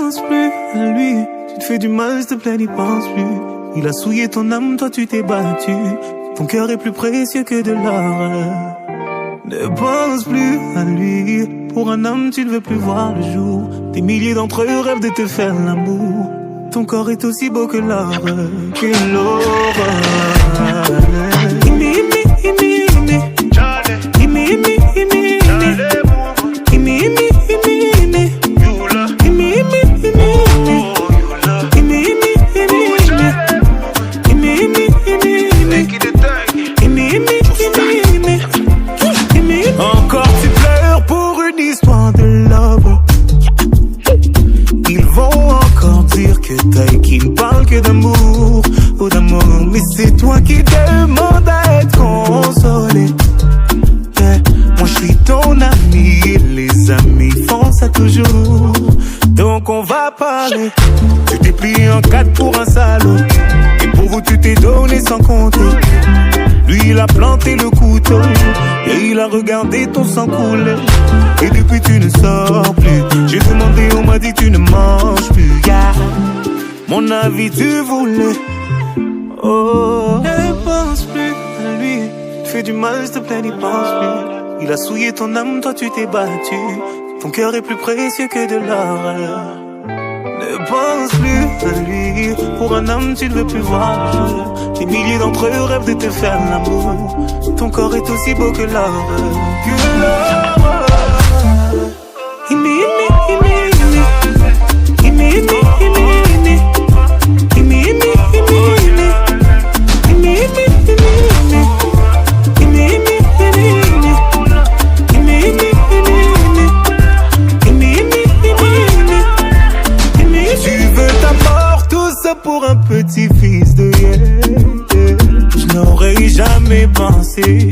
penses plus à lui. Tu te fais du mal, s'il te plaît, n'y pense plus. Il a souillé ton âme, toi tu t'es battu. Ton cœur est plus précieux que de l'or. Ne pense plus à lui. Pour un homme, tu ne veux plus voir le jour. Des milliers d'entre eux rêvent de te faire l'amour. Ton corps est aussi beau que l'or, que l'aurore. Encore tu pleures pour une histoire de love. Ils vont encore dire que t'as qui ne parle que d'amour ou d'amour. Mais c'est toi qui demandes à être consolé. Yeah. Moi je suis ton ami et les amis font ça toujours. Donc on va parler. Tu t'es plié en quatre pour un salaud. Et pour vous tu t'es donné sans compter. Lui il a planté le couteau et il a regardé ton sang couler. Et depuis tu ne sors plus. J'ai demandé, on m'a dit tu ne manges plus, yeah. Mon avis tu voulais. Oh, ne pense plus à lui. Tu fais du mal, s'il te plaît, n'y pense plus. Il a souillé ton âme, toi tu t'es battu. Ton cœur est plus précieux que de l'or. Ne pense plus à lui. Pour un homme tu ne veux plus voir le jour. Des milliers d'entre eux rêvent de te faire l'amour. Ton corps est aussi beau que l'or. Que l'or. Pour un petit fils de Je n'aurais jamais pensé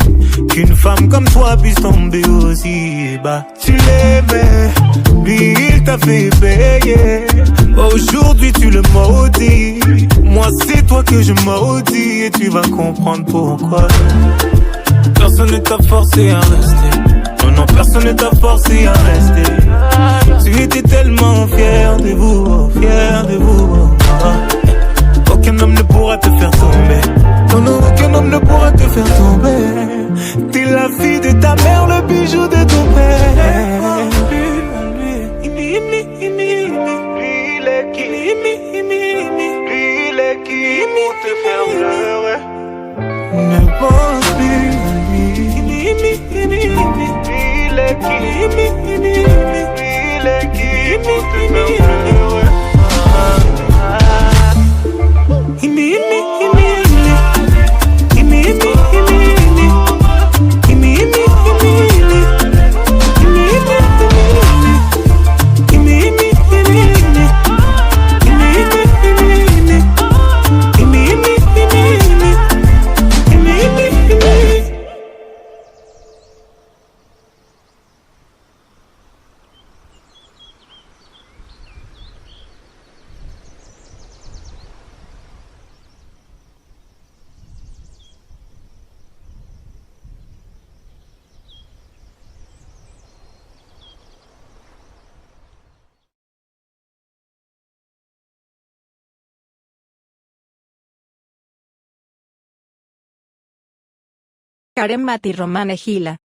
qu'une femme comme toi puisse tomber aussi bas. Tu l'aimais, lui il t'a fait payer. Aujourd'hui tu le maudis. Moi c'est toi que je maudis. Et tu vas comprendre pourquoi. Personne ne t'a forcé à rester. Non, personne ne t'a forcé à rester. Tu étais tellement fier de vous, fier de vous. Aucun homme ne pourra te faire tomber. Non, non, aucun homme ne pourra te faire tomber. T'es la fille de ta mère, le bijou de ton père. Lui, il est qui? Lui, il est qui pour te faire pleurer? Ne pense plus à lui. Il est qui? Il est qui pour te faire pleurer? Karen Mati Romane Gila.